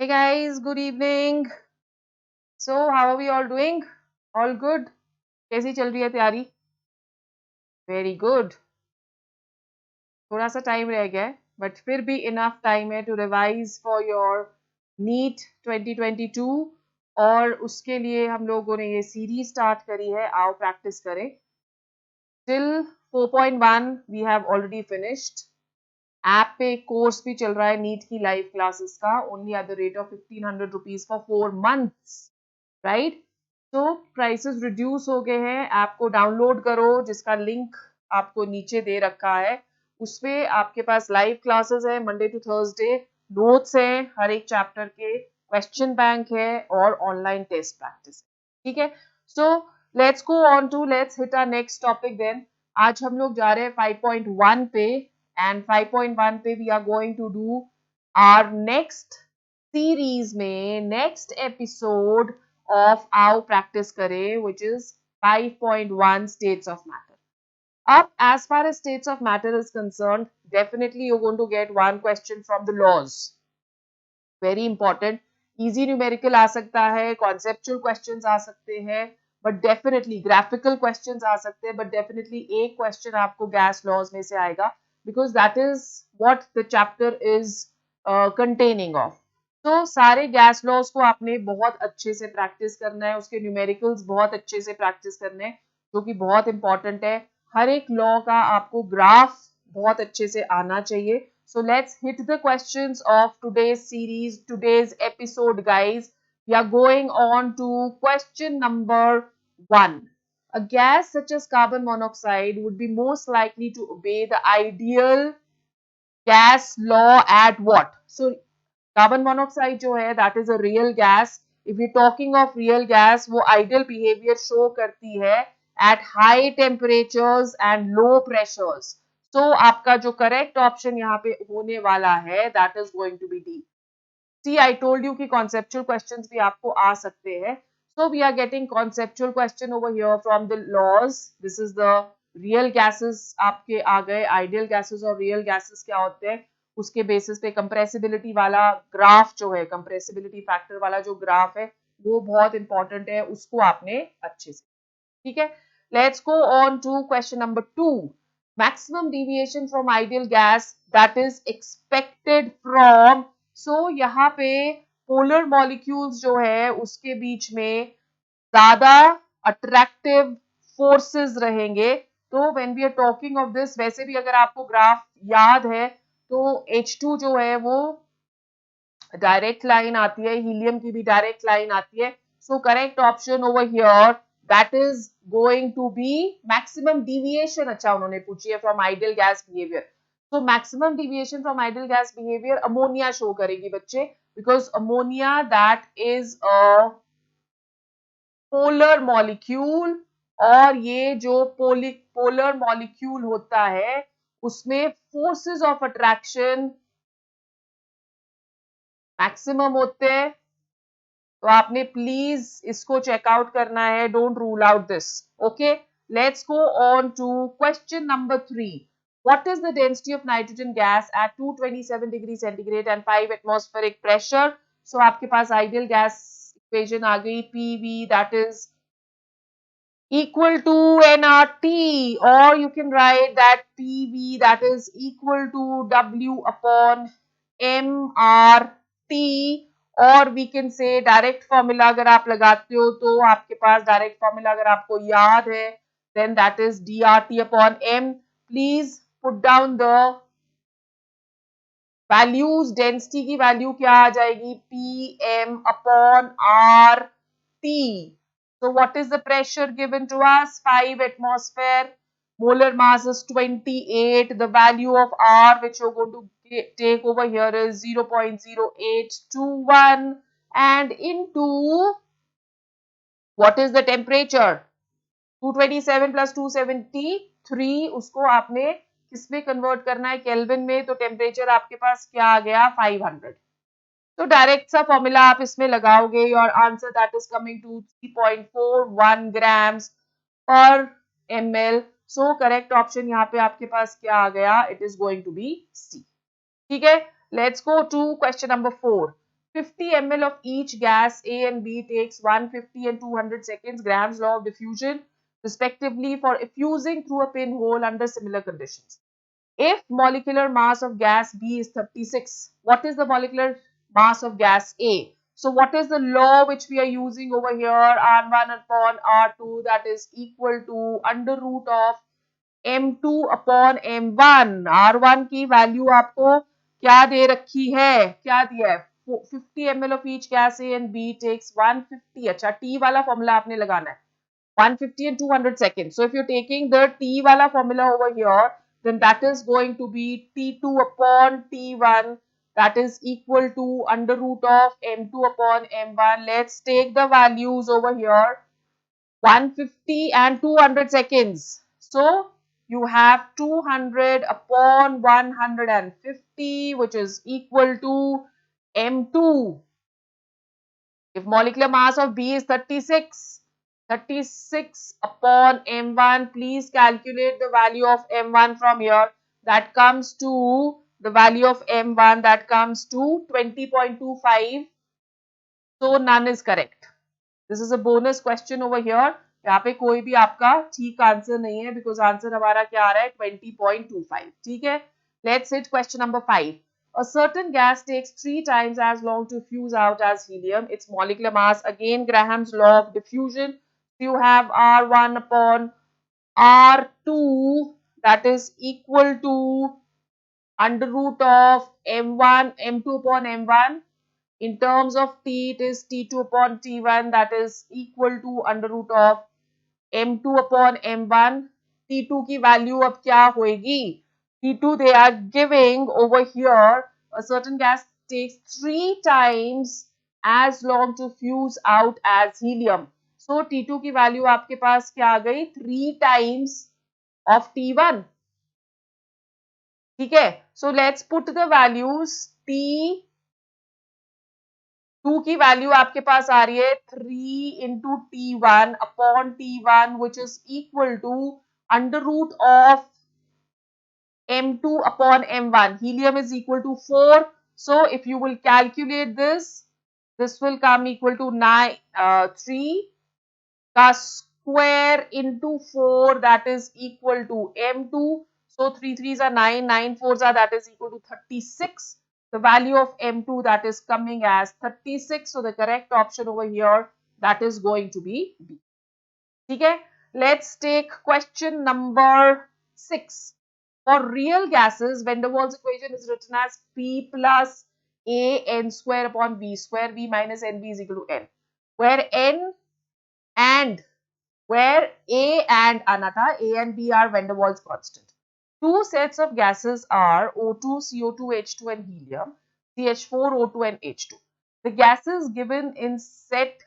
Hey guys, good evening. So, how are we all doing? All good? कैसी चल रही है तैयारी? Very good. थोड़ा सा टाइम रह गया है, बट फिर भी इनफ टाइम है to revise for your NEET 2022 और उसके लिए हम लोगों ने ये सीरीज स्टार्ट करी है. आओ प्रैक्टिस करें. Till 4.1 we have already finished. App पे कोर्स भी चल रहा है नीट की लाइव क्लासेस का, only at the rate of 1500 rupees for 4 months, right? तो प्राइसेस रिड्यूस हो गए हैं. ऐप को डाउनलोड करो, जिसका लिंक आपको नीचे दे रखा है. उसमें आपके पास लाइव क्लासेस है मंडे टू थर्सडे, नोट्स है हर एक चैप्टर के, क्वेश्चन बैंक है और ऑनलाइन टेस्ट प्रैक्टिस. ठीक है, सो let's go on to let's hit our next topic then. आज हम लोग जा रहे हैं 5.1 पे, एंड 5.1 पे we are going to do our next series में नेक्स्ट एपिसोड of आओ practice करें, which is 5.1 states of matter. Up as far as states of matter is concerned, definitely you're going to get one question from the laws. Very important. Easy numerical आ सकता है, conceptual questions आ सकते हैं, but definitely graphical questions आ सकते हैं, but definitely एक question आपको gas laws में से आएगा, because that is what the chapter is containing of. तो सारे गैस लॉज को आपने बहुत अच्छे से प्रैक्टिस करना है, उसके न्यूमेरिकल्स बहुत अच्छे से प्रैक्टिस करने हैं, जो कि बहुत इंपॉर्टेंट है. हर एक लॉ का आपको ग्राफ बहुत अच्छे से आना चाहिए. So let's hit the questions of today's series, today's episode guys. We are going on to question number 1. A gas such as carbon monoxide would be most likely to obey the ideal gas law at what? So carbon monoxide जो है that is a real gas. If you talking of real gas, वो ideal behaviour show करती है at high temperatures and low pressures. So आपका जो correct option यहाँ पे होने वाला है that is going to be D. See I told you कि कॉन्सेप्चुअल क्वेश्चंस भी आपको आ सकते हैं. So we are getting conceptual question over here from the laws. This is the real gases आपके आ गए. आइडियल गैसेस और रियल गैसेस क्या होते हैं, उसके बेसिस पे कंप्रेसिबिलिटी वाला ग्राफ जो है, कंप्रेसिबिलिटी फैक्टर वाला जो ग्राफ है, वो बहुत इंपॉर्टेंट है, उसको आपने अच्छे से. ठीक है, let's go on to question number 2. Maximum deviation from ideal gas that is expected from. So यहाँ पे पोलर मॉलिक्यूल्स जो है उसके बीच में ज्यादा अट्रैक्टिव फोर्सेस रहेंगे. तो when we are talking of this, वैसे भी अगर आपको ग्राफ याद है तो H2 जो है वो डायरेक्ट लाइन आती है, हीलियम की भी डायरेक्ट लाइन आती है. So correct option over here that is going to be maximum deviation. अच्छा, उन्होंने पूछी है from ideal gas behaviour. So maximum deviation from ideal gas behaviour ammonia show करेगी बच्चे, because ammonia that is a polar molecule, और ये जो polar molecule होता है उसमें फोर्सेस ऑफ अट्रैक्शन मैक्सिमम होते हैं. तो आपने प्लीज इसको चेकआउट करना है, don't rule out this. Okay, let's go on to question number 3. What is the density of nitrogen gas at 227 degree centigrade and 5 atmospheric pressure? So आपके पास ideal gas equation आ गई, PV that is equal to nRT, or you can write that PV that is equal to W upon mRT, और we can say direct formula अगर आप लगाते हो तो आपके पास direct formula अगर आपको याद है then that is DRT upon M. Please put down the values. Density की वैल्यू क्या आ जाएगी, PM upon RT. So what is the pressure given to us? 5 atmosphere. Molar mass is 28. The value of R which you're going to take over here is 0.0821, and into what is the temperature? 227 plus 273. उसको आपने किसमें convert करना है, kelvin में. तो temperature आपके पास क्या आ गया, 500. तो डायरेक्ट सा फॉर्मूला आप इसमें लगाओगे, your answer that is coming to 3.41 grams पर ml. सो करेक्ट ऑप्शन यहाँ पे आपके पास क्या आ गया, it is going to be C. ठीक है, let's go to question number 4. 50 ml of each gas A and B takes 150 and 200 seconds, Graham's law of diffusion, respectively, for effusing through a pinhole under similar conditions. If molecular mass of gas B is 36, what is the molecular mass of gas A? So what is the law which we are using over here? R1 upon R2, that is equal to under root of M2 upon M1. R1 की value आपको क्या दे रखी है? क्या दिया है? 50 ml of each gas A and B takes 150. अच्छा, T वाला फॉर्मूला आपने लगाना है. 150 and 200 seconds. So if you're taking the T wala formula over here, then that is going to be T2 upon T1, that is equal to under root of M2 upon M1. Let's take the values over here, 150 and 200 seconds. So you have 200 upon 150, which is equal to M2. If molecular mass of B is 36, 36 upon M1, please calculate the value of M1 from here. That comes to the value of M1, that comes to 20.25. So none is correct. This is a bonus question over here. यहाँ पे कोई भी आपका ठीक answer नहीं है, because answer हमारा क्या आ रहा है 20.25. ठीक है. Let's hit question number 5. A certain gas takes 3 times as long to fuse out as helium. Its molecular mass, again Graham's law of diffusion. You have R1 upon R2, that is equal to under root of M1, M2 upon M1. In terms of T, it is T2 upon T1, that is equal to under root of M2 upon M1. T2 की value अब क्या होएगी? T2 they are giving over here, a certain gas takes 3 times as long to fuse out as helium. So T2 की value आपके पास क्या आ गई? 3 times of T1. ठीक है? So let's put the values. T2 की वैल्यू आपके पास आ रही है 3 into T1 upon T1, which is equal to under root of M2 upon M1. Helium is equal to 4. So if you will calculate this, this will come equal to 3 ka square into 4, that is equal to M2. So 3 3s are 9, 9 4s are, that is equal to 36. The value of M2, that is coming as 36. So the correct option over here, that is going to be B. Okay, let's take question number 6. For real gases, Van der Waals equation is written as P plus A n square upon V square, V minus NB is equal to N, where A and A and B are Van der Waals constant. Two sets of gases are O2, CO2, H2 and helium, CH4, O2 and H2. The gases given in set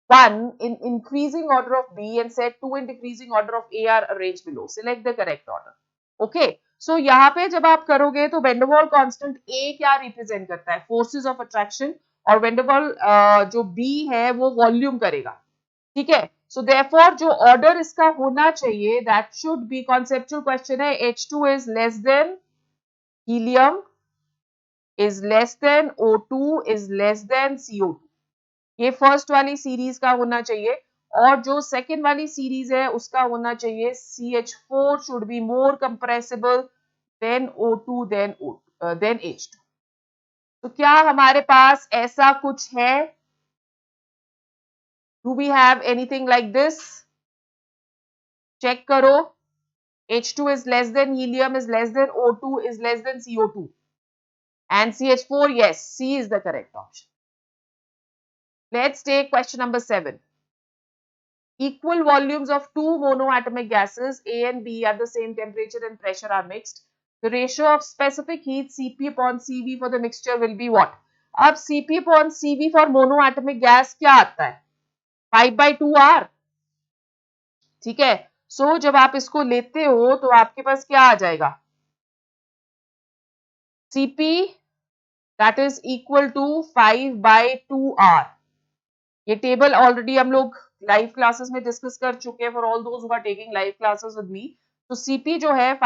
1 in increasing order of B and set 2 in decreasing order of A are arranged below. Select the correct order. Okay. So यहाँ पे जब आप करोगे तो Van der Waals constant A क्या represent करता है? Forces of attraction. और Van der Waals जो B है वो वॉल्यूम करेगा. ठीक है. So therefore जो order इसका होना चाहिए, that should be, conceptual question है, H2 is less than helium, is less than O2, is less than CO2. ये फर्स्ट वाली सीरीज का होना चाहिए, और जो सेकंड वाली सीरीज है उसका होना चाहिए CH4 should be more compressible than O2 than H2. तो क्या हमारे पास ऐसा कुछ है? Do we have anything like this? Check करो. H2 is less than helium, is less than O2, is less than CO2. And CH4, yes, C is the correct option. Let's take question number 7. Equal volumes of two monoatomic gases A and B at the same temperature and pressure are mixed. The ratio of specific heat Cp upon Cv for the mixture will be what? अब Cp upon Cv for monoatomic gas क्या आता है? 5/2R. ठीक है. So जब आप इसको लेते हो तो आपके पास क्या आ जाएगा? Cp that is equal to 5/2R. ये टेबल ऑलरेडी हम लोग लाइव क्लासेस में डिस्कस कर चुके हैं, for all those who are taking live classes with me. तो Cp जो है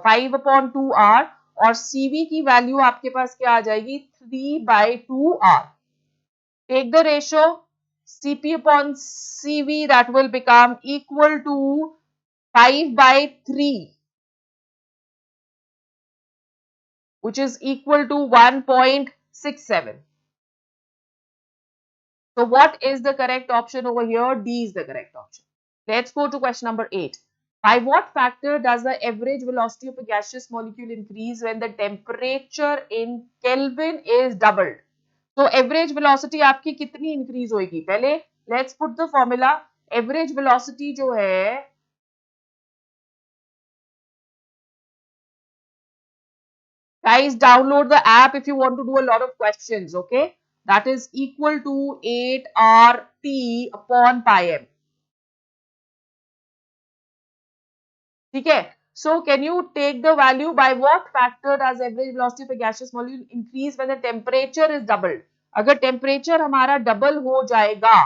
5/2R, और CV की वैल्यू आपके पास क्या आ जाएगी 3/2R. Take the ratio CP upon CV, that will become equal to 5/3, which is equal to 1.67. So what is the correct option over here? D is the correct option. Let's go to question number 8. By what factor does the average velocity of a gaseous molecule increase when the temperature in Kelvin is doubled? So average velocity आपकी कितनी increase होगी? पहले let's put the formula. Average velocity जो है, guys, download the app if you want to do a lot of questions, okay? That is equal to 8RT upon pi m. ठीक है? So can you take the value? By what factor does average velocity of a gaseous molecule increase when the temperature is doubled? अगर temperature हमारा double हो जाएगा,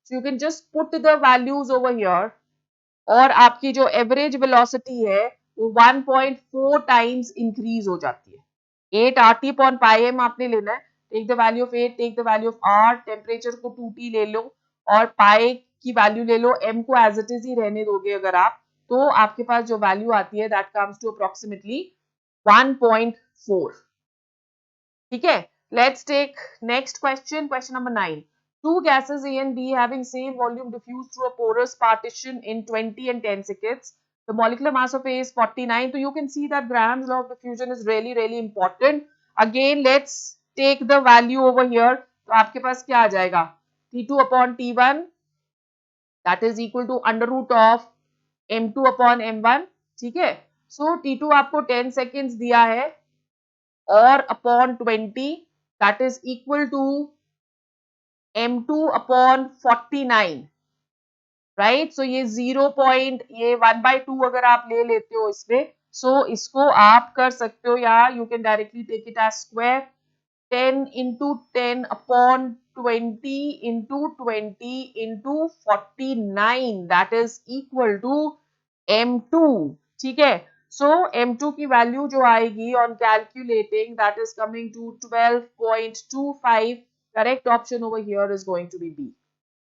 so you can just put the values over here, और आपकी जो average velocity है वो 1.4 times increase हो जाती है. 8 RT upon pi m आपने लेना है. Take the value of 8, take the value of R, temperature को 2T ले लो और पाई की वैल्यू ले लो. M को एज इट इज ही रहने दोगे अगर आप, तो आपके पास जो वैल्यू आती है दैट कम्स टू अप्रोक्सीमेटली 1.4. ठीक है? Let's take next question, question number 9. Two gases A and B having same volume diffuse through a porous partition in 20 and 10 seconds. The molecular mass of A is 49. So you can see that Graham's law of diffusion is really, really important. Again, let's take the value over here. तो आपके पास क्या आ जाएगा? T2 upon T1, that is equal to under root of M2 upon M1. ठीक है? So T2 आपको 10 seconds दिया है और upon 20, that is equal to M2 upon 49, right? So ये 1/2 अगर आप ले लेते हो इसमें, सो इसको आप कर सकते हो या you can directly take it as square. 10 into 10 upon 20 into 20 into 49, that is equal to M2. ठीक है? So M2 की वैल्यू जो आएगी on calculating, that is coming to 12.25. Correct option over here is going to be B.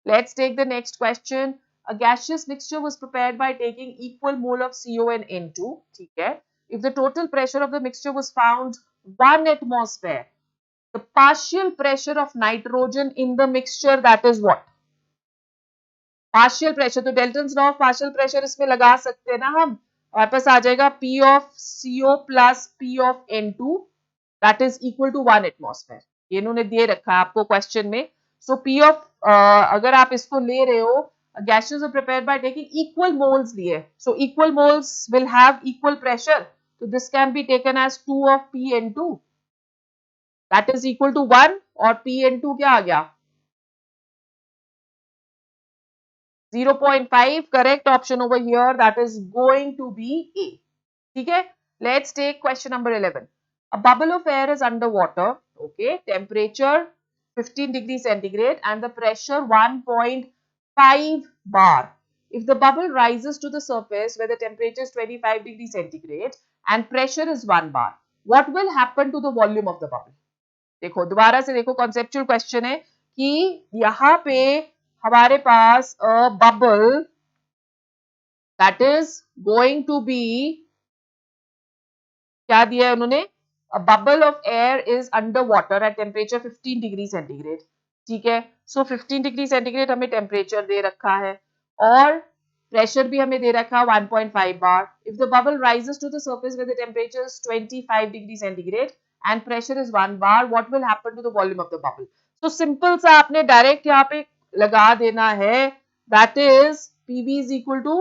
Let's take the next question. A gaseous mixture was prepared by taking equal mole of CO and N2. ठीक है? If the total pressure of the mixture was found 1 atmosphere, the partial pressure of nitrogen in the mixture, that is what? Partial pressure. तो Dalton's law of partial pressure इसमें लगा सकते हैं ना हम. हमारे पास आ जाएगा P of CO plus P of N2, that is equal to 1 atmosphere. ये इन्होंने दे रखा है आपको क्वेश्चन में. So P of अगर आप इसको ले रहे हो, gases are prepared by taking equal moles लिए. So equal moles will have equal pressure. So this can be taken as 2 of PN2. That is equal to 1 और PN2 क्या आ गया? 0.5. Correct option over here, that is going to be A. ठीक है? Let's take question number 11. A bubble of air is underwater. Okay, temperature 15 degrees centigrade and the pressure 1.5 bar. If the bubble rises to the surface where the temperature is 25 degrees centigrade and pressure is 1 bar, what will happen to the volume of the bubble? देखो दोबारा से देखो, conceptual question है कि यहाँ पे हमारे पास a bubble that is going to be, क्या दिया है उन्होंने? A bubble of air is under water at temperature 15 degree centigrade. ठीक है? सो 15 डिग्री सेंटीग्रेड हमें टेम्परेचर दे रखा है और प्रेशर भी हमें दे रखा है 1.5 bar. If the bubble rises to the surface with the temperature is 25 degree centigrade and pressure is 1 bar, what will happen to the volume of the bubble? So simple सा आपने डायरेक्ट यहाँ पे लगा देना है, that is PV is equal to,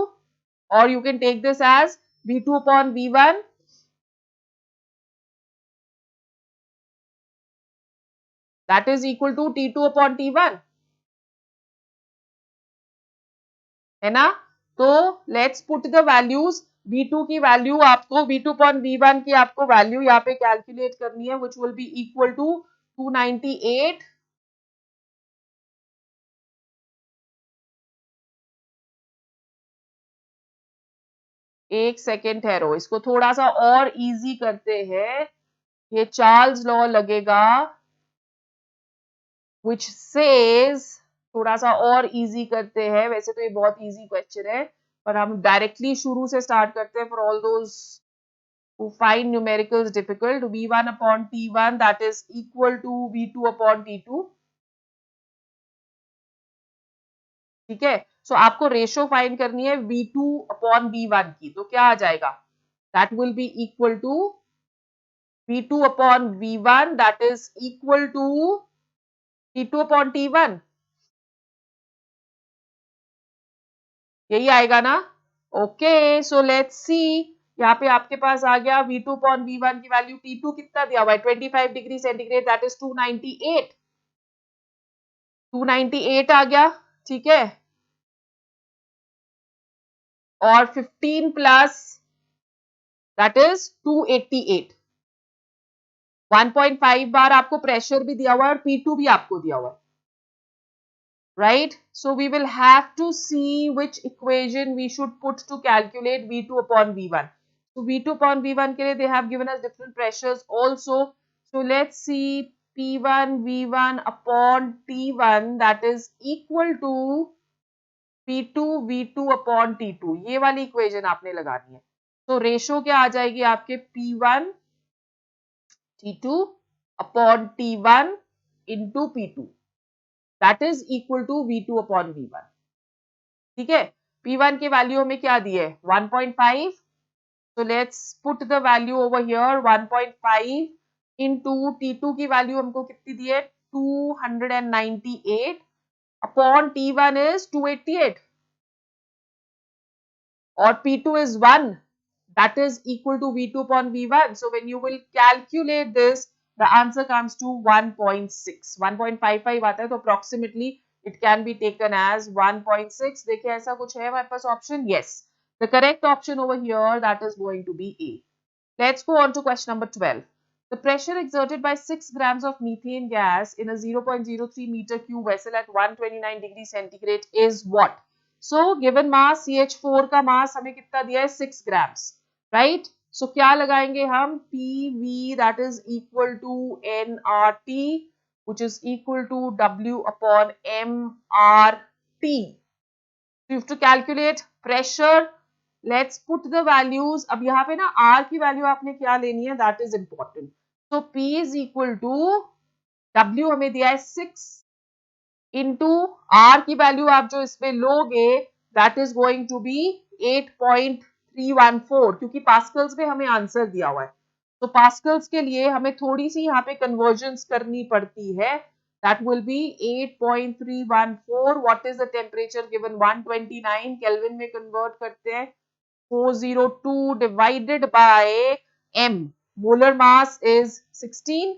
or you can take this as V2 upon V1 that is equal to T2 upon T1, है ना? तो let's put the values. V2 की वैल्यू आपको V2 upon V1 की आपको value यहाँ पे calculate करनी है, which will be equal to 298 एक सेकेंड ठहरो, इसको थोड़ा सा और इजी करते हैं। ये चार्ल्स लॉ लगेगा which says, थोड़ा सा और इजी करते हैं, वैसे तो ये बहुत इजी क्वेश्चन है पर हम डायरेक्टली शुरू से स्टार्ट करते हैं। For all those who find numericals difficult, v1 upon t1 that is equal to v2 upon t2, ठीक है। सो आपको रेशो फाइंड करनी है v2 upon v1 की, तो क्या आ जाएगा, that will be equal to v2 upon v1 that is equal to t2 upon t1, यही आएगा ना। ओके, सो लेट्स सी, यहाँ पे आपके पास आ गया v2 upon v1 की वैल्यू, t2 कितना दिया हुआ है 25 डिग्री सेंटीग्रेड, दैट इज 298, 298 आ गया, ठीक है। और 15 प्लस दैट इज 288, 1.5 बार आपको प्रेशर भी दिया हुआ है और P2 भी आपको दिया हुआ है, right? So we will have to see which equation we should put to calculate V2 upon V1. So V2 upon V1 के लिए they have given us different pressures also. So let's see P1 V1 upon T1 that is equal to P2 V2 upon T2. ये वाली equation आपने लगानी है। तो ratio क्या आ जाएगी आपके P1 T2 upon T1 into P2. That is equal to V2 upon V1. ठीक है, P1 की वैल्यू हमें क्या दी है 1.5, so let's put the value over here 1.5 into T2 की वैल्यू हमको कितनी दी है 298 upon T1 is 288 और P2 is 1, that is equal to V2 upon V1. So when you will calculate this, the answer comes to 1.6, 1.55 आता है, तो approximately it can be taken as 1.6. देखिए ऐसा कुछ है हमारे पास option, yes, the correct option over here that is going to be A. Let's go on to question number 12. The pressure exerted by 6 grams of methane gas in a 0.03 meter cube vessel at 129 degrees centigrade is what? So given mass CH4 का मास हमें कितना दिया है 6 grams, right? So क्या लगाएंगे हम PV that is equal to nRT which is equal to W upon mRT. So you have to calculate pressure. Let's put the values. अब यहाँ पे ना R की वैल्यू आपने क्या लेनी है, that is important. So P is equal to W हमें दिया है 6 into R की वैल्यू आप जो इसमें लोगे that is going to be 8.314, क्योंकि पास्कल्स में हमें आंसर दिया हुआ है, तो पास्कल्स के लिए हमें थोड़ी सी यहाँ पे कन्वर्जन्स करनी पड़ती है. That will be 8.314. What is the temperature given 129 Kelvin में convert करते हैं 402 divided by m. Molar mass is 16.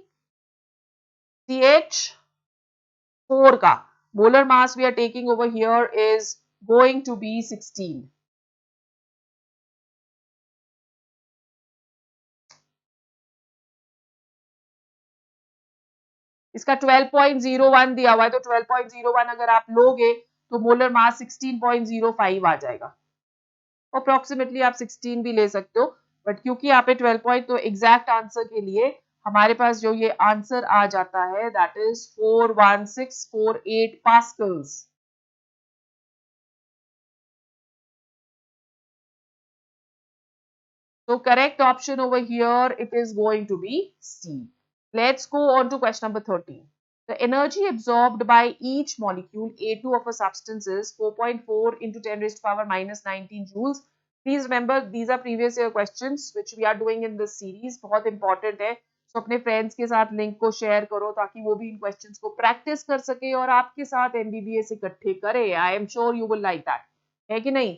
CH4 का molar mass we are taking over here is going to be 16. इसका 12.01 दिया हुआ है, तो 12.01 अगर आप लोगे तो मोलर मास 16.05 आ जाएगा. अप्रोक्सीमेटली आप 16 भी ले सकते हो, बट क्योंकि यहाँ पे 12 तो एग्जैक्ट आंसर के लिए हमारे पास जो ये आंसर आ जाता है that is 41648 pascals. So correct option over here it is going to be C. Let's go on to question number 13. The energy absorbed by each molecule A2 of a substance is 4.4 into 10 raised to power minus 19 joules. Please remember these are previous year questions which we are doing in this series. बहुत important है, so अपने friends के साथ link को share करो ताकि वो भी इन questions को practice कर सके और आपके साथ MBBS इकट्ठे करे. I am sure you will like that. है कि नहीं?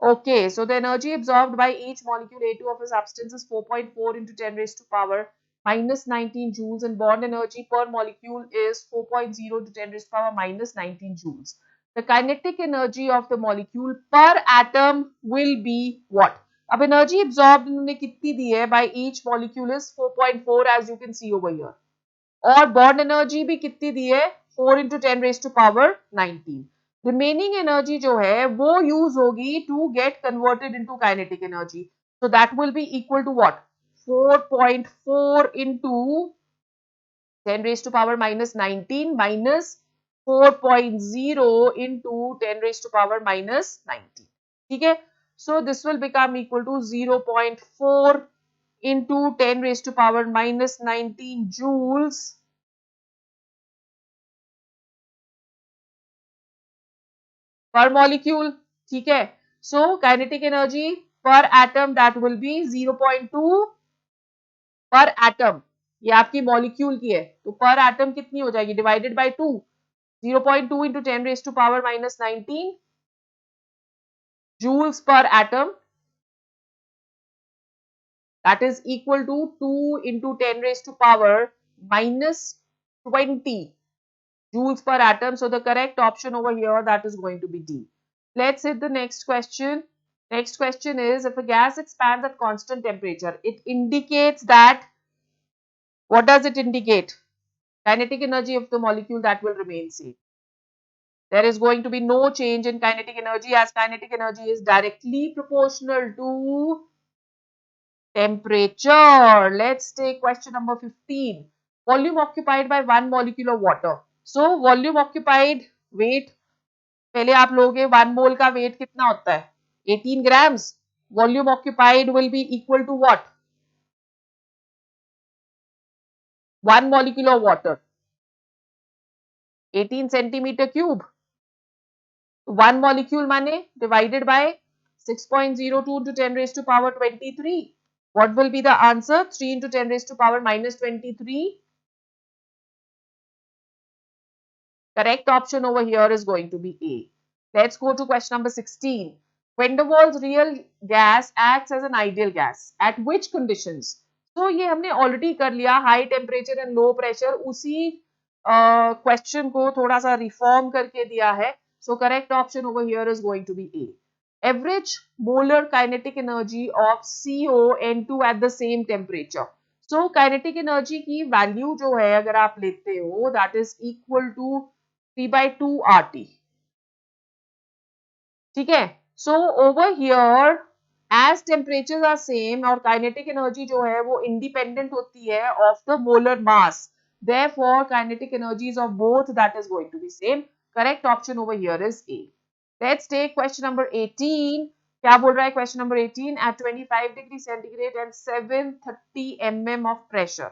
Okay, so the energy absorbed by each molecule A2 of a substance is 4.4 into 10 raised to power minus 19 joules, and bond energy per molecule is 4.0 to 10 raised to power minus 19 joules. The kinetic energy of the molecule per atom will be what? अब energy absorbed इन्होंने कितनी दी है by each molecule is 4.4 as you can see over here. और bond energy भी कितनी दी है 4 into 10 raised to power 19. Remaining energy जो है वो यूज होगी to get converted into kinetic energy. So that will be equal to what? 4.4 into 10 raised to power minus 19 minus 4.0 into 10 raised to power minus 19. ठीक है. So this will become equal to 0.4 into 10 raised to power minus 19 joules per molecule. ठीक है. So kinetic energy per atom that will be 0.2 per atom. ये आपकी molecule की है तो पर एटम कितनी हो जाएगी? Divided by 2. 0.2 into 10 raised to power minus 19 joules per atom, that is equal to 2 into 10 raised to power minus 20 joules per atom. So the correct option over here, that is going to be D. Let's hit the next question. Next question is, if a gas expands at constant temperature, it indicates that, what does it indicate? Kinetic energy of the molecule that will remain same. There is going to be no change in kinetic energy, as kinetic energy is directly proportional to temperature. Let's take question number 15. Volume occupied by one molecule of water. So volume occupied, weight, पहले आप लोगे 1 mole का weight कितना होता है? 18 grams. Volume occupied will be equal to what? 1 molecule of water, 18 centimeter cube. 1 molecule माने divided by 6.02 into 10 raised to power 23. What will be the answer? 3 into 10 raised to power minus 23. Correct option over here is going to be A. Let's go to question number 16. Van der Waals real gas acts as an ideal gas. At which conditions? So ये हमने already कर लिया, high temperature and low pressure. उसी question को थोड़ा सा reform करके दिया है. So correct option over here is going to be A. Average molar kinetic energy of CON2 at the same temperature. So kinetic energy की value जो है अगर आप लेते हो, that is equal to 3/2 RT. ठीक है. So over here, as temperatures are same और kinetic energy जो है वो independent होती है of the molar mass. Therefore, kinetic energies of both that is going to be same. Correct option over here is A. Let's take question number 18. क्या बोल रहा है question number 18? At 25 degree centigrade and 730 mm of pressure,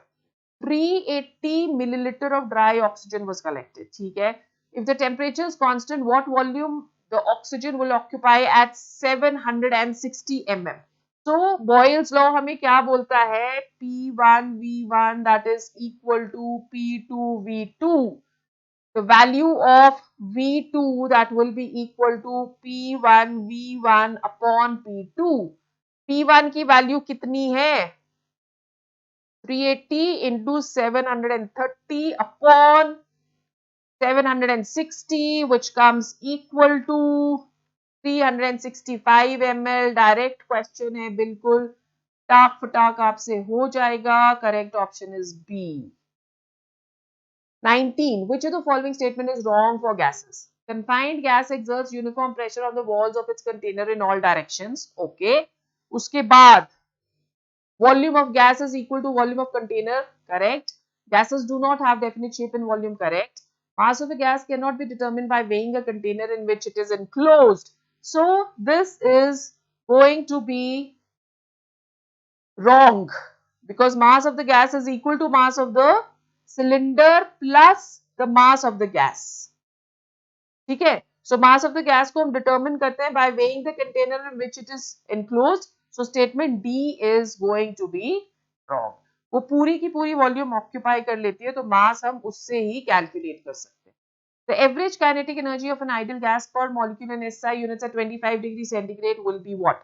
380 milliliter of dry oxygen was collected. ठीक है. If the temperature is constant, what volume the oxygen will occupy at 760 mm? So Boyle's law हमें क्या बोलता है? P1V1 that is equal to P2V2. The value of V2 that will be equal to P1V1 upon P2. P1 की value कितनी है? 380 into 730 upon 760, which comes equal to 365 ml. Direct question है, बिल्कुल टाक फटाक आपसे हो जाएगा. Correct option is B. 19. Which of the following statement is wrong for gases? Confined gas exerts uniform pressure on the walls of its container in all directions. Okay. उसके बाद volume of gas is equal to volume of container. Correct. Gases do not have definite shape and volume. Correct. Mass of a gas cannot be determined by weighing a container in which it is enclosed. So this is going to be wrong because mass of the gas is equal to mass of the cylinder plus the mass of the gas. ठीक है. So mass of the gas को हम determine करते हैं by weighing the container in which it is enclosed. So statement D is going to be wrong. वो पूरी की पूरी वॉल्यूम ऑक्यूपाई कर लेती है तो मास हम उससे ही कैलकुलेट कर सकते हैं. The average kinetic energy of an ideal gas per molecule in SI units at 25 degree centigrade will be what?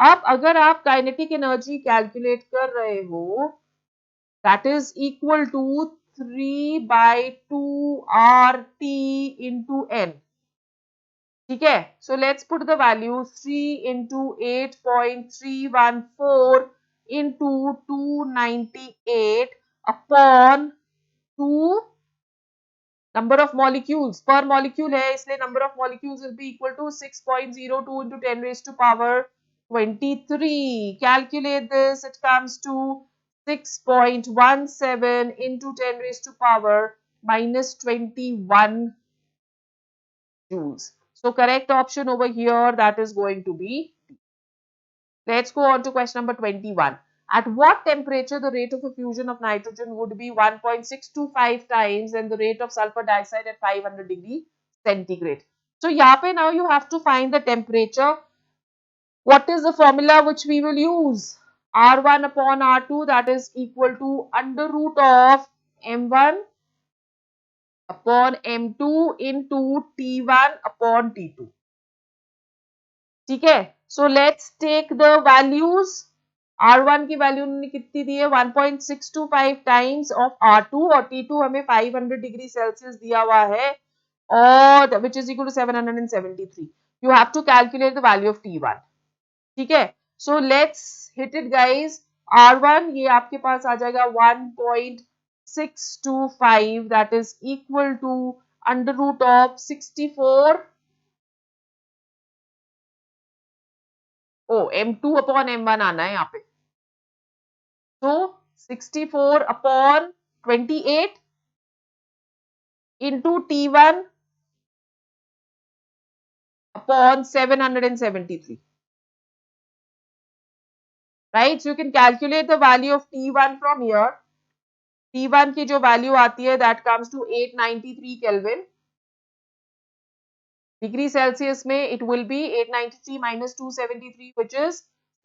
अब अगर आप kinetic energy कैलकुलेट कर रहे हो, that is equal to 3/2 RT into N. ठीक है. So let's put the value 3 into 8.314 into 298 upon number of molecules पर molecule है, इसलिए number of molecules will be equal to 6.02 into 10 raised to power 23. Calculate this, it comes to 6.17 into 10 raised to power minus 21 joules. So correct option over here, that is going to be. Let's go on to question number 21. At what temperature the rate of effusion of nitrogen would be 1.625 times and the rate of sulfur dioxide at 500 degree centigrade. So यहाँ पे now you have to find the temperature. What is the formula which we will use? R1 upon R2, that is equal to under root of M1 upon M2 into T1 upon T2. ठीक है, सो let's take the values. R1 की value उन्होंने कितनी दी है 1.625 times of R2 और T2 हमें 500 degree Celsius दिया हुआ है और which is equal to 773. You have to calculate the value of T1. ठीक है, सो let's hit it guys. R1 ये आपके पास आ जाएगा 1.625, that is equal to under root of 64. M2 upon M1 आना है यहाँ पे. तो 64 upon 28 into T1 upon 773. Right, so you can calculate the value of T1 from here. T1 की जो वैल्यू आती है that comes to 893 kelvin. Degree celsius में it will be 893 minus 273 which is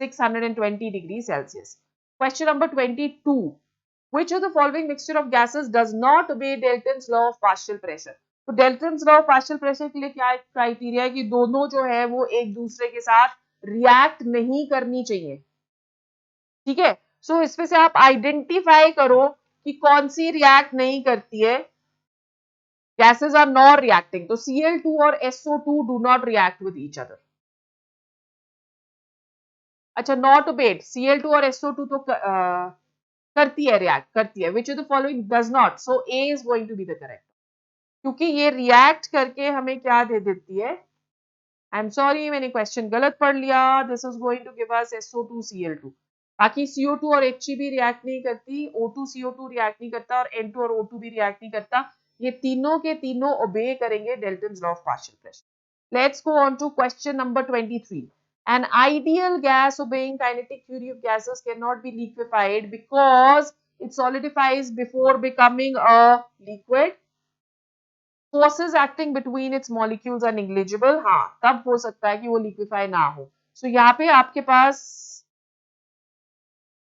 620 degree Celsius. Question number 22. Which of the following mixture of gases does not obey Dalton's law of partial pressure? तो Dalton's law of partial pressure के लिए क्या criteria है कि दोनों जो है वो एक दूसरे के साथ रिएक्ट नहीं करनी चाहिए. ठीक है, सो इसमें से आप आइडेंटिफाई करो कि कौन सी रिएक्ट नहीं करती है. Gases are not reacting. तो Cl2 और SO2 do not react with each other. अच्छा, not obeyed. Cl2 और SO2 तो करती है, react करती है. Which of the following does not? So A is going to be the correct. क्योंकि ये react करके हमें क्या दे देती है? I'm sorry, मैंने क्वेश्चन गलत पढ़ लिया. This is going to give us SO2 Cl2. बाकी CO2 और He भी रिएक्ट नहीं करती, O2 CO2 रिएक्ट नहीं करता और N2 और O2 भी रिएक्ट नहीं करता. ये तीनों के तीनों ओबे करेंगे Dalton's law of partial pressure. Let's go on to question number 23. An ideal gas obeying kinetic theory of gases cannot be liquefied because it solidifies before becoming a liquid. Forces acting between its molecules are negligible. हाँ, तब हो सकता है कि वो liquefy ना हो. So यहाँ पे आपके पास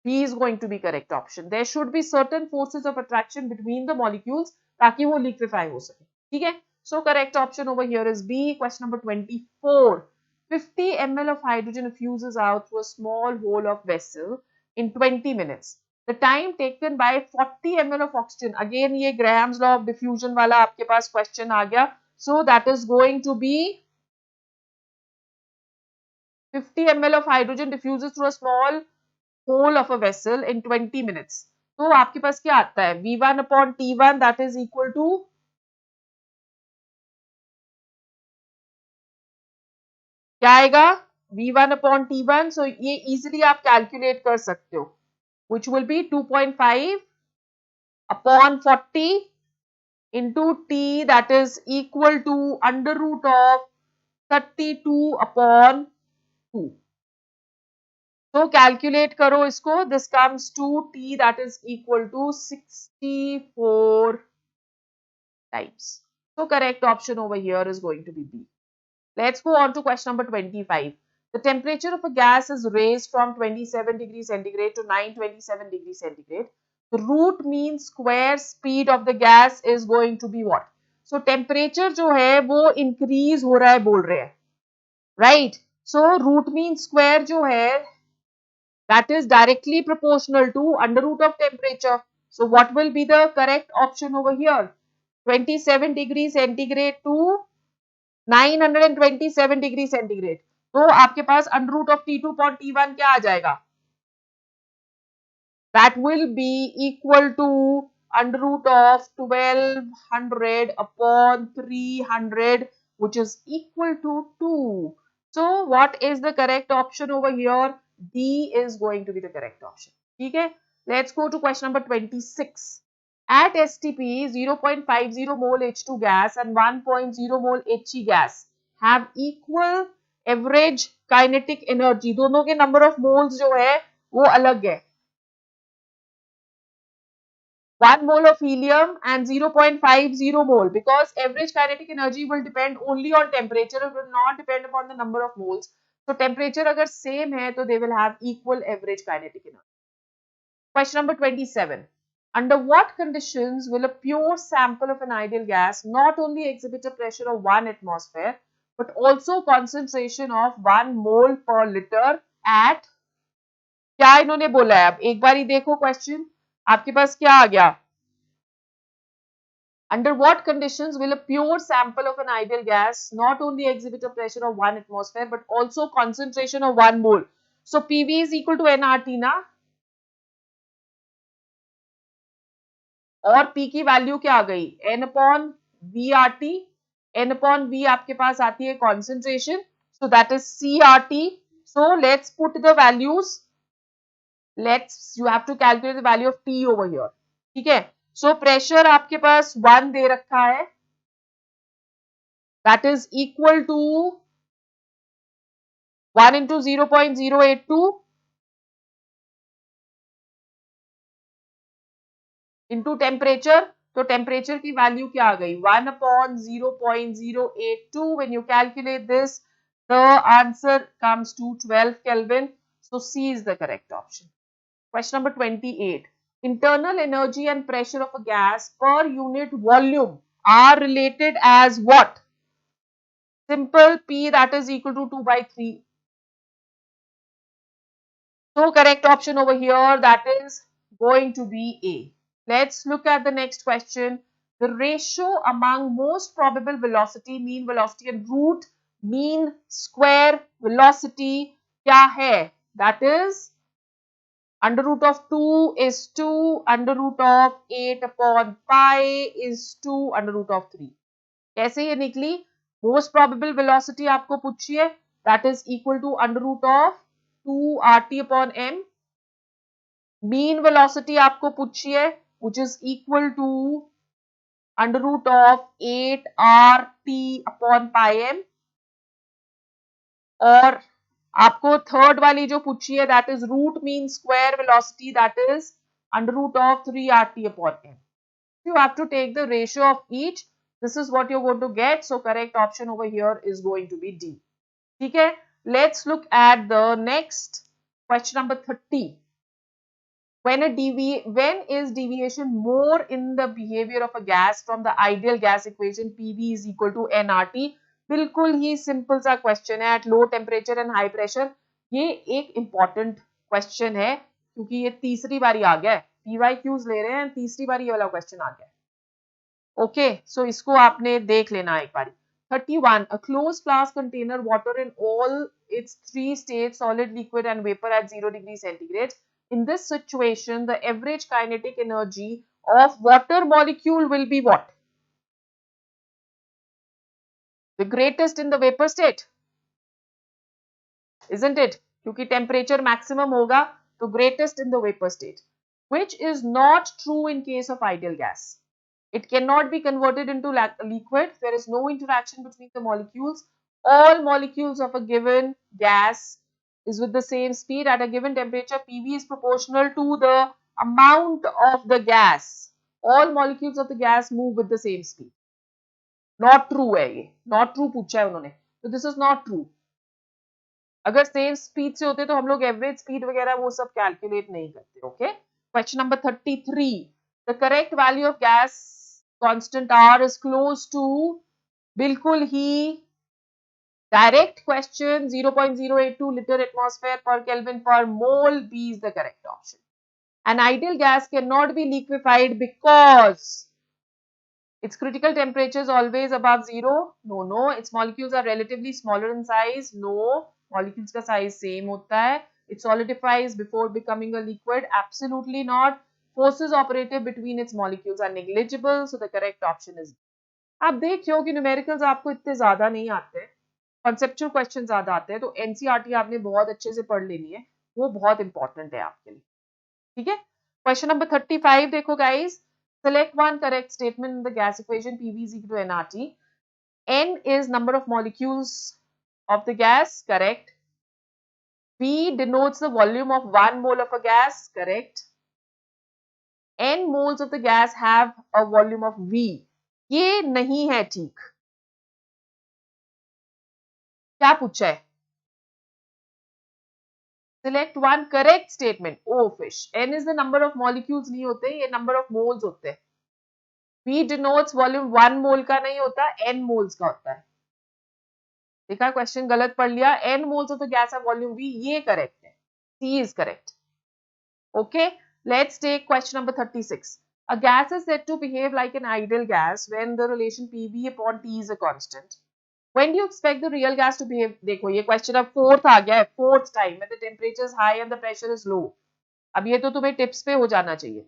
B is going to be correct option. There should be certain forces of attraction between the molecules ताकि वो liquefy हो सके. ठीक है, so correct option over here is B. Question number 24. 50 ml of hydrogen effuses out through a small hole of vessel in 20 minutes. The time taken by 40 ml of oxygen. Again ये Graham's law of diffusion वाला आपके पास question आ गया. So that is going to be 50 ml of hydrogen diffuses through a small hole of a vessel in 20 minutes. तो आपके पास क्या आता है? V1 upon T1 that is equal to क्या आएगा? V1 upon T1. So ये easily आप कैलकुलेट कर सकते हो. Which will be 2.5 upon 40 into T that is equal to under root of 32 upon 2. तो कैलकुलेट करो इसको. This comes to T that is equal to 64 times. So correct option over here is going to be B. Let's go on to question number 25. The temperature of a gas is raised from 27 degrees centigrade to 927 degrees centigrade. The root mean square speed of the gas is going to be what? So temperature जो है वो increase हो रहा है बोल रहे हैं. Right? So root mean square जो है that is directly proportional to under root of temperature. So what will be the correct option over here? 27 degrees centigrade to 927 degrees centigrade. तो आपके पास under root of T2 upon T1 क्या आ जाएगा? That will be equal to under root of 1200 upon 300, which is equal to 2. So what is the correct option over here? D is going to be the correct option. Okay, let's go to question number 26. At STP, 0.50 mole H2 gas and 1.0 mole He gas have equal average kinetic energy. दोनों के number of moles जो है वो अलग है. 1 mole of helium and 0.50 mole, because average kinetic energy will depend only on temperature, it will not depend upon the number of moles. So temperature अगर same है तो they will have equal average kinetic energy. Question number 27. Under what conditions will a pure sample of an ideal gas not only exhibit a pressure of 1 atmosphere but also concentration of 1 mole per liter at, क्या इन्होंने बोला है? अब एक बार ही देखो question, आपके पास क्या आ गया? Under what conditions will a pure sample of an ideal gas not only exhibit a pressure of 1 atmosphere but also concentration of 1 mole? So PV is equal to nRT ना, और P की value क्या आ गई? N upon VRT. N upon V आपके पास आती है concentration, so that is CRT. So let's put the values. You have to calculate the value of T over here. ठीक है? So pressure आपके पास 1 दे रखा है, that is equal to 1 into 0.082 into temperature. तो temperature की value क्या आ गई? 1 upon 0.082. When you calculate this, the answer comes to 12 Kelvin. So C is the correct option. Question number 28. Internal energy and pressure of a gas per unit volume are related as what? Simple, P, that is equal to 2 by 3. So correct option over here, that is going to be A. Let's look at the next question. The ratio among most probable velocity, mean velocity and root mean square velocity क्या है? That is under root of 2 is 2, under root of 8 upon pi is 2, under root of 3. कैसे ये निकली? Most probable velocity आपको पूछी है, that is equal to under root of 2 RT upon M. Mean velocity आपको पूछी है, which is equal to under root of 8 RT upon pi M. और आपको थर्ड वाली जो पूछी है, that is root mean square velocity, that is under root of 3 RT upon M. You have to take the ratio of each. This is what you're going to get. So correct option over here is going to be D. Okay, let's look at the next question number 30. When is deviation more in the behavior of a gas from the ideal gas equation PV is equal to nRT? बिल्कुल ही simple सा question है. At low temperature and high pressure. ये एक important question है क्योंकि ये तीसरी बारी आ गया है. PYQs ले रहे हैं, तीसरी बारी ये वाला क्वेश्चन आ गया है. ओके, सो इसको आपने देख लेना एक बारी. 31. A closed flask container water in all its 3 states, solid, liquid and vapor at 0 degree centigrade. In this situation, the average kinetic energy of water molecule will be what? The greatest in the vapor state, isn't it? क्योंकि temperature maximum होगा तो greatest in the vapor state, which is not true in case of ideal gas. It cannot be converted into liquid. There is no interaction between the molecules. All molecules of a given gas is with the same speed at a given temperature. PV is proportional to the amount of the gas. All molecules of the gas move with the same speed. Not true है ये. Not true पूछा है उन्होंने. So this is not true. अगर same speed से होते तो हम लोग एवरेज स्पीड वगैरह वो सब कैलकुलेट नहीं करते. Okay, question number 33. The correct value of gas constant R is close to, बिल्कुल ही direct question, 0.082 liter atmosphere per Kelvin per mole. B is the correct option. An ideal gas cannot be liquefied because its critical temperature is always above 0. No. Its molecules are relatively smaller in size. No. Molecules का size same होता है. It solidifies before becoming a liquid. Absolutely not. Forces operative between its molecules are negligible, so the correct option is. आप देख रहे हो कि numericals आपको इतने ज्यादा नहीं आते हैं, कॉन्सेप्चुअल क्वेश्चन ज्यादा आते हैं, तो एनसीईआरटी आपने बहुत अच्छे से पढ़ लेनी है, वो बहुत इंपॉर्टेंट है आपके लिए. ठीक है. क्वेश्चन नंबर 35 देखो guys. Select one correct statement in the gas equation PV is equal to nRT. N is number of molecules of the gas, correct. V denotes the volume of 1 mole of a gas, correct. N moles of the gas have a volume of V. ये नहीं है ठीक. क्या पूछा है? Select one correct statement. Oh fish. N is the number of molecules नहीं होते, ये number of moles होते हैं. V denotes volume 1 mole का नहीं होता, N moles का होता है. देखा क्वेश्चन गलत पढ़ लिया. N moles of the gas have volume V, ये correct है. C is correct. Okay, let's take question number 36. A gas is said to behave like an ideal gas when the relation PV upon T is a constant. When do you expect the real gas to behave? देखो ये question अब fourth आ गया है, fourth time when the temperature is high and the pressure is low. अब ये तो तुम्हें tips पे हो जाना चाहिए.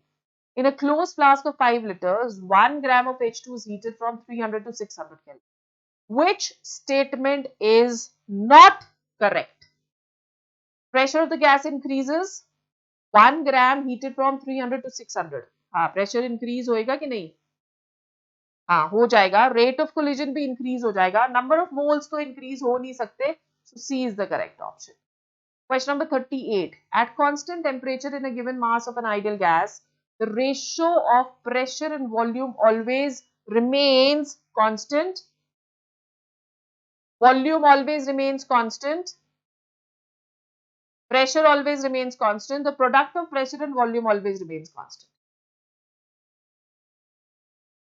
In a closed flask of 5 liters, 1 gram of H2 is heated from 300 to 600 Kelvin. Which statement is not correct? Pressure of the gas increases. 1 gram heated from 300 to 600. हाँ, pressure increase होएगा कि नहीं? हाँ, हो जाएगा. Rate of collision भी increase हो जाएगा. Number of moles तो increase हो नहीं सकते. So C is the correct option. Question number 38. At constant temperature in a given mass of an ideal gas, the ratio of pressure and volume always remains constant. Volume always remains constant. Pressure always remains constant. The product of pressure and volume always remains constant.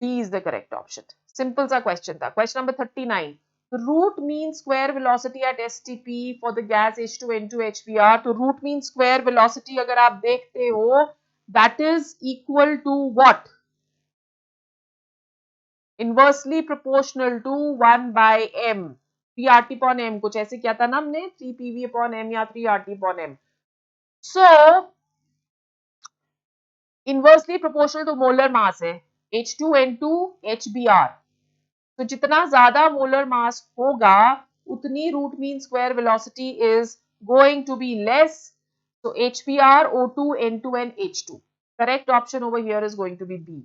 D is the correct option. Simple सा question था. Question number 39. The root mean square velocity at STP for the gas H2N2 HBr. तो root mean square velocity अगर आप देखते हो, that is equal to what? Inversely proportional to 1 by m. 3RT upon m. कुछ ऐसे क्या था ना हमने? 3PV upon m या 3RT upon m. So, inversely proportional to molar mass है. H2N2 HBr. तो जितना ज्यादा मोलर मास होगा उतनी root mean square velocity is going to be less. So HBr, O2, N2 and H2. Correct option over here is going to be B.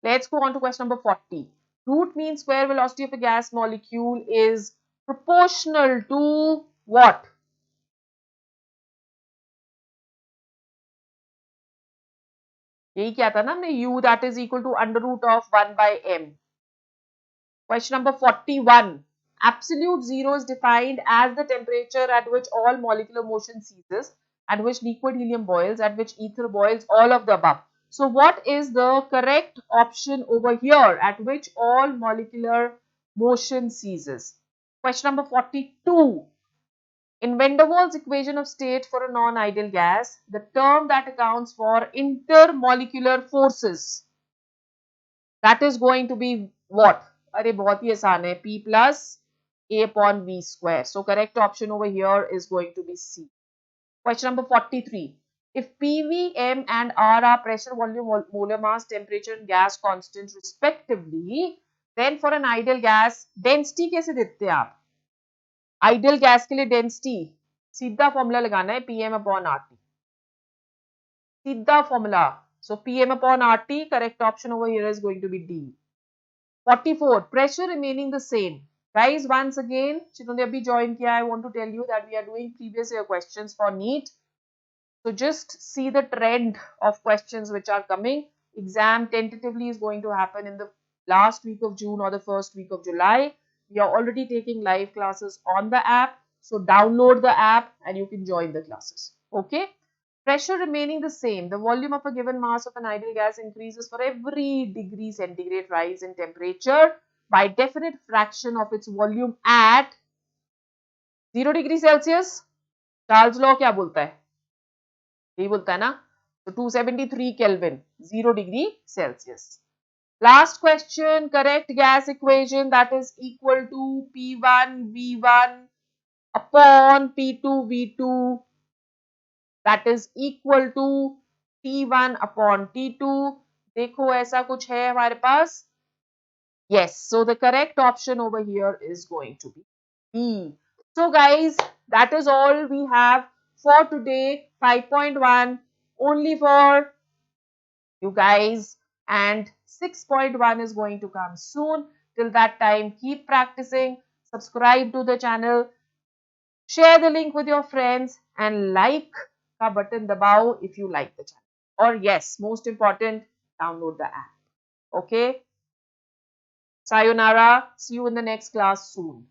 Let's go on to question number 40. Root mean square velocity of a gas molecule is proportional to what? यही क्या था ना हमने, U that is equal to under root of 1 by m. Question number 41. Absolute zero is defined as the temperature at which all molecular motion ceases, at which liquid helium boils, at which ether boils, all of the above. So what is the correct option over here at which all molecular motion ceases? Question number 42. In van der Waals equation of state for a non-ideal gas, the term that accounts for intermolecular forces, that is going to be what? अरे बहुत ही आसान है. P plus A upon V square. So correct option over here is going to be C. Question number 43. If PV, M and R are pressure, volume, molar mass, temperature and gas constant respectively, then for an ideal gas, density कैसे देते हैं आप? Ideal gas के लिए density सीधा formula लगाना है, PM upon RT. सीधा formula. So PM upon RT, correct option over here is going to be D. 44. Pressure remaining the same. Guys, once again, जिन्होंने अभी join किया, I want to tell you that we are doing previous year questions for NEET. So just see the trend of questions which are coming. Exam tentatively is going to happen in the last week of June or the first week of July. We are already taking live classes on the app. So download the app and you can join the classes. Okay. Pressure remaining the same. The volume of a given mass of an ideal gas increases for every degree centigrade rise in temperature by definite fraction of its volume at 0 degree Celsius. Charles law क्या बोलता है? यही बोलता है ना? So 273 Kelvin, 0 degree Celsius. Last question, correct gas equation, that is equal to P1 V1 upon P2 V2. That is equal to T1 upon T2. देखो ऐसा कुछ है हमारे पास. Yes, so the correct option over here is going to be B. So guys, that is all we have for today. 5.1 only for you guys, and 6.1 is going to come soon. Till that time, keep practicing, subscribe to the channel, share the link with your friends, and like ka button dabao if you like the channel. Or yes, most important, download the app. Okay? Sayonara. See you in the next class soon.